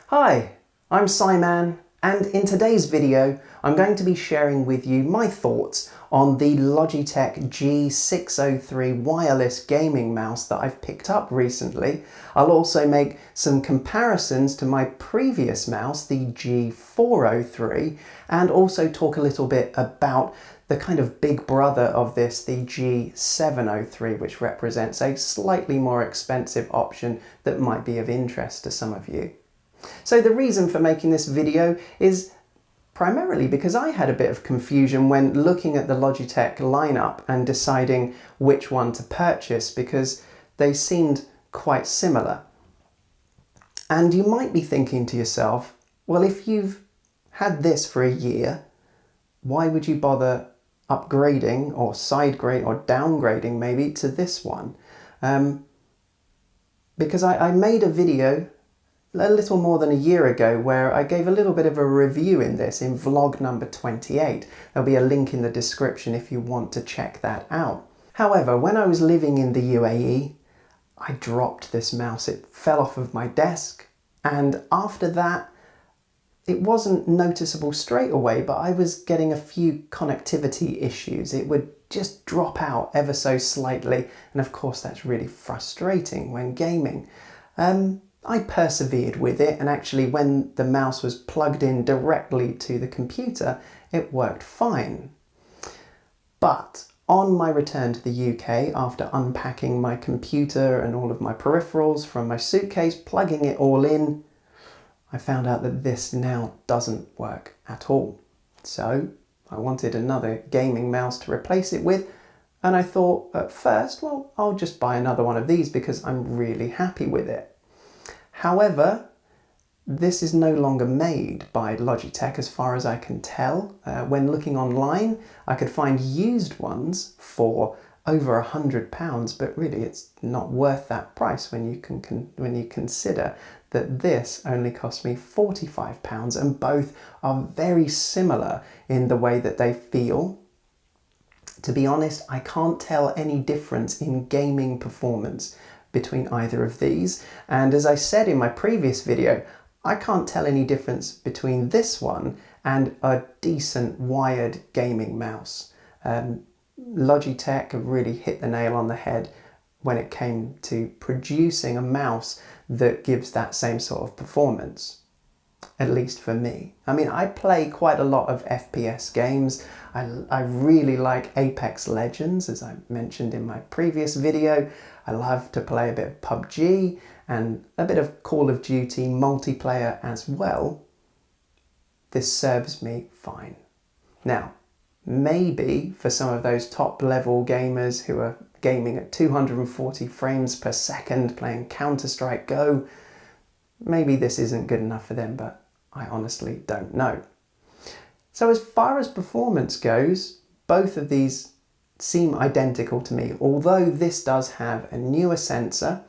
Hi, I'm Psiman, and in today's video I'm going to be sharing with you my thoughts on the Logitech G603 wireless gaming mouse that I've picked up recently. I'll also make some comparisons to my previous mouse, the G403, and also talk a little bit about the kind of big brother of this, the G703, which represents a slightly more expensive option that might be of interest to some of you. So the reason for making this video is primarily because I had a bit of confusion when looking at the Logitech lineup and deciding which one to purchase because they seemed quite similar. And you might be thinking to yourself, well, if you've had this for a year, why would you bother upgrading or sidegrade or downgrading maybe to this one? Because I made a video a little more than a year ago where I gave a little bit of a review in this in vlog number 28. There'll be a link in the description if you want to check that out. However, when I was living in the UAE, I dropped this mouse. It fell off of my desk, and after that it wasn't noticeable straight away, but I was getting a few connectivity issues. It would just drop out ever so slightly, and of course that's really frustrating when gaming. I persevered with it, and actually when the mouse was plugged in directly to the computer, it worked fine. But on my return to the UK, after unpacking my computer and all of my peripherals from my suitcase, plugging it all in, I found out that this now doesn't work at all. So I wanted another gaming mouse to replace it with, and I thought at first, well, I'll just buy another one of these because I'm really happy with it. However, this is no longer made by Logitech as far as I can tell. When looking online, I could find used ones for over £100, but really it's not worth that price when you consider that this only cost me £45, and both are very similar in the way that they feel. To be honest, I can't tell any difference in gaming performance between either of these, and as I said in my previous video, I can't tell any difference between this one and a decent wired gaming mouse. Logitech have really hit the nail on the head when it came to producing a mouse that gives that same sort of performance, at least for me. I mean, I play quite a lot of FPS games. I really like Apex Legends, as I mentioned in my previous video. I love to play a bit of PUBG and a bit of Call of Duty multiplayer as well. This serves me fine. Now, maybe for some of those top level gamers who are gaming at 240 frames per second playing Counter-Strike Go, maybe this isn't good enough for them, but I honestly don't know. So as far as performance goes, both of these seem identical to me, although this does have a newer sensor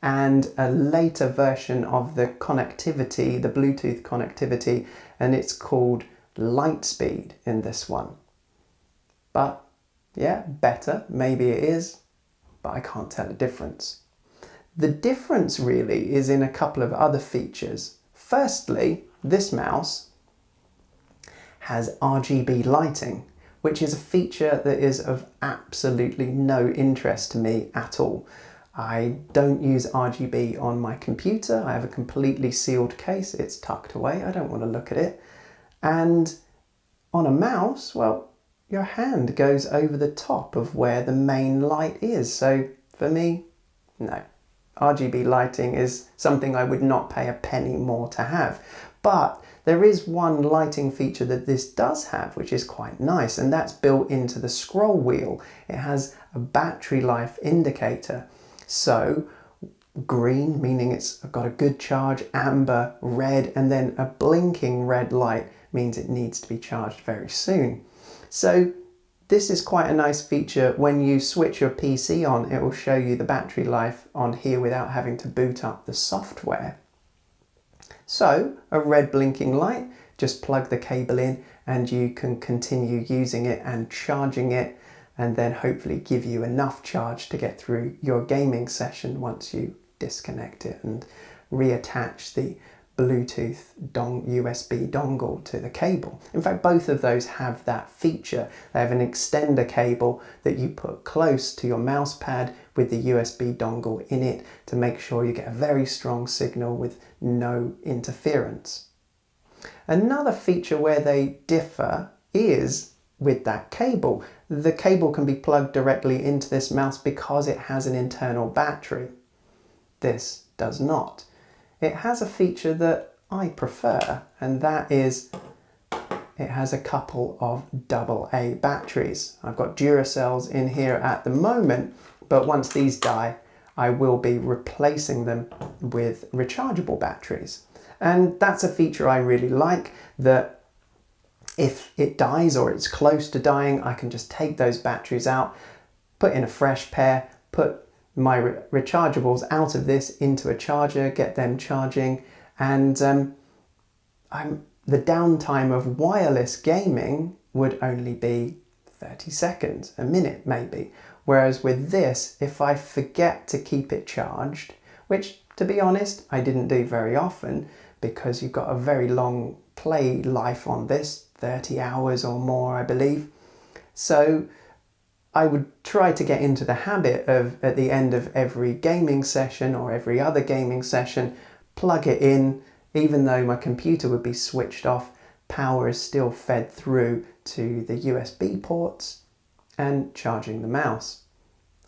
and a later version of the connectivity, the Bluetooth connectivity, and it's called Lightspeed in this one. But yeah, better, maybe it is, but I can't tell a difference. The difference really is in a couple of other features. Firstly, this mouse has RGB lighting, which is a feature that is of absolutely no interest to me at all. I don't use RGB on my computer. I have a completely sealed case. It's tucked away. I don't want to look at it. And on a mouse, well, your hand goes over the top of where the main light is. So for me, no. RGB lighting is something I would not pay a penny more to have. But there is one lighting feature that this does have, which is quite nice, and that's built into the scroll wheel. It has a battery life indicator. So green, meaning it's got a good charge, amber, red, and then a blinking red light means it needs to be charged very soon. So this is quite a nice feature. When you switch your PC on, it will show you the battery life on here without having to boot up the software. So a red blinking light, just plug the cable in and you can continue using it and charging it, and then hopefully give you enough charge to get through your gaming session once you disconnect it and reattach the Bluetooth USB dongle to the cable. In fact, both of those have that feature. They have an extender cable that you put close to your mouse pad with the USB dongle in it to make sure you get a very strong signal with no interference. Another feature where they differ is with that cable. The cable can be plugged directly into this mouse because it has an internal battery. This does not. It has a feature that I prefer, and that is it has a couple of AA batteries. I've got Duracells in here at the moment, but once these die, I will be replacing them with rechargeable batteries. And that's a feature I really like, that if it dies or it's close to dying, I can just take those batteries out, put in a fresh pair, put my rechargeables out of this into a charger, get them charging, and the downtime of wireless gaming would only be 30 seconds, a minute maybe. Whereas with this, if I forget to keep it charged, which to be honest, I didn't do very often because you've got a very long play life on this, 30 hours or more, I believe. So I would try to get into the habit of, at the end of every gaming session or every other gaming session, plug it in. Even though my computer would be switched off, power is still fed through to the USB ports and charging the mouse.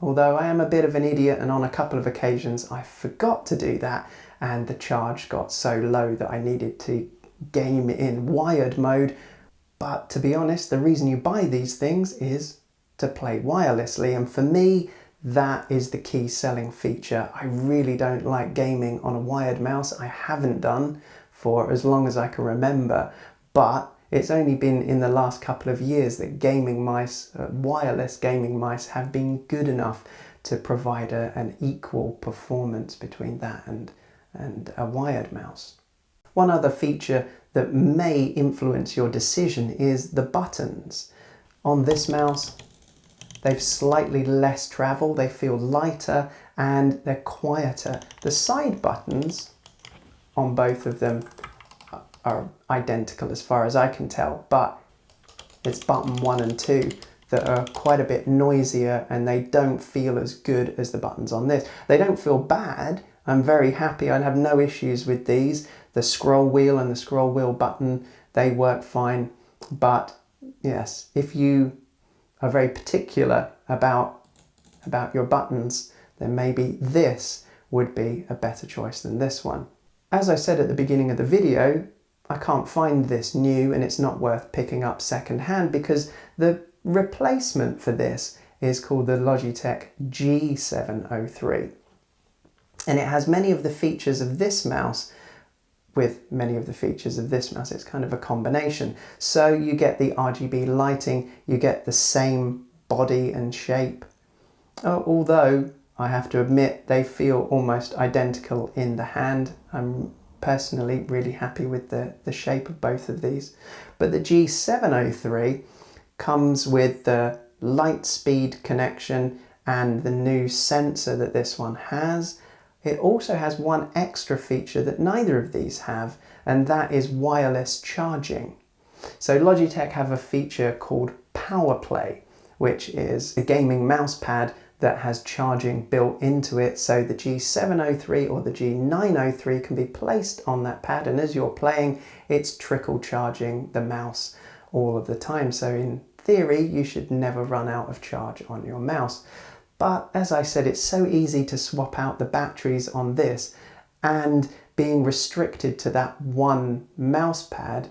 Although I am a bit of an idiot, and on a couple of occasions I forgot to do that and the charge got so low that I needed to game in wired mode. But to be honest, the reason you buy these things is to play wirelessly, and for me that is the key selling feature. I really don't like gaming on a wired mouse. I haven't done for as long as I can remember, but it's only been in the last couple of years that gaming mice, wireless gaming mice, have been good enough to provide an equal performance between that and a wired mouse. One other feature that may influence your decision is the buttons. On this mouse, they've slightly less travel, they feel lighter, and they're quieter. The side buttons on both of them are identical as far as I can tell, but it's button 1 and 2 that are quite a bit noisier, and they don't feel as good as the buttons on this. They don't feel bad. I'm very happy. I'd have no issues with these. The scroll wheel and the scroll wheel button, they work fine. But yes, if you are very particular about your buttons, then maybe this would be a better choice than this one. As I said at the beginning of the video, I can't find this new, and it's not worth picking up second hand because the replacement for this is called the Logitech G703. And it has many of the features of this mouse with many of the features of this mouse. It's kind of a combination. So you get the RGB lighting, you get the same body and shape, although I have to admit they feel almost identical in the hand. I'm personally really happy with the shape of both of these. But the G703 comes with the light speed connection and the new sensor that this one has. It also has one extra feature that neither of these have, and that is wireless charging. So Logitech have a feature called Power Play, which is a gaming mouse pad that has charging built into it. So the G703 or the G903 can be placed on that pad, and as you're playing, it's trickle charging the mouse all of the time. So in theory, you should never run out of charge on your mouse. But as I said, it's so easy to swap out the batteries on this, and being restricted to that one mouse pad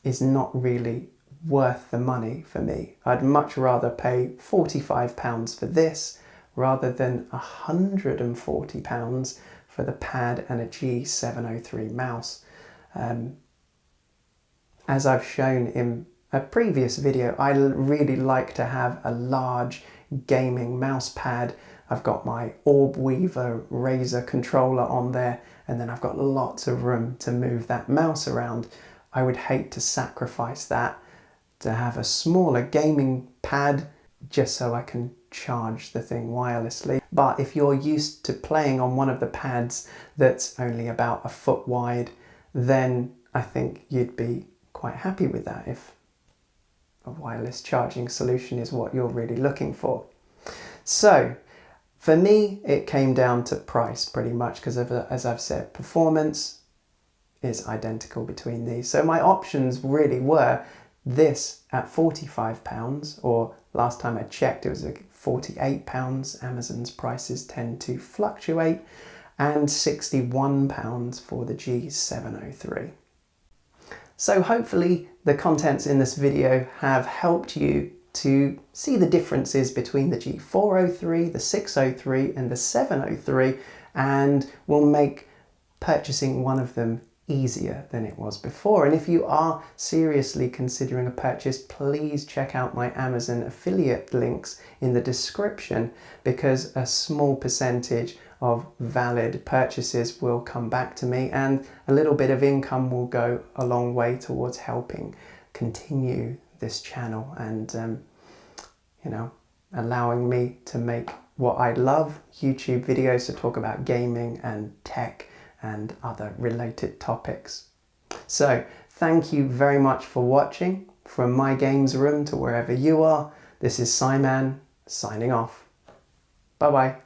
is not really worth the money for me. I'd much rather pay £45 for this rather than £140 for the pad and a G703 mouse. As I've shown in a previous video, I really like to have a large gaming mouse pad. I've got my Orb Weaver Razer controller on there, and then I've got lots of room to move that mouse around. I would hate to sacrifice that to have a smaller gaming pad just so I can charge the thing wirelessly. But if you're used to playing on one of the pads that's only about a foot wide, then I think you'd be quite happy with that if a wireless charging solution is what you're really looking for. So for me, it came down to price pretty much, because as I've said, performance is identical between these. So my options really were this at £45, or last time I checked it was £48. Amazon's prices tend to fluctuate, and £61 for the G703. So hopefully the contents in this video have helped you to see the differences between the G403, the 603 and the 703, and will make purchasing one of them easier than it was before. And if you are seriously considering a purchase, please check out my Amazon affiliate links in the description, because a small percentage of valid purchases will come back to me, and a little bit of income will go a long way towards helping continue this channel and you know, allowing me to make what I love, YouTube videos to talk about gaming and tech and other related topics. So thank you very much for watching. From my games room to wherever you are, this is Psiman signing off. Bye bye.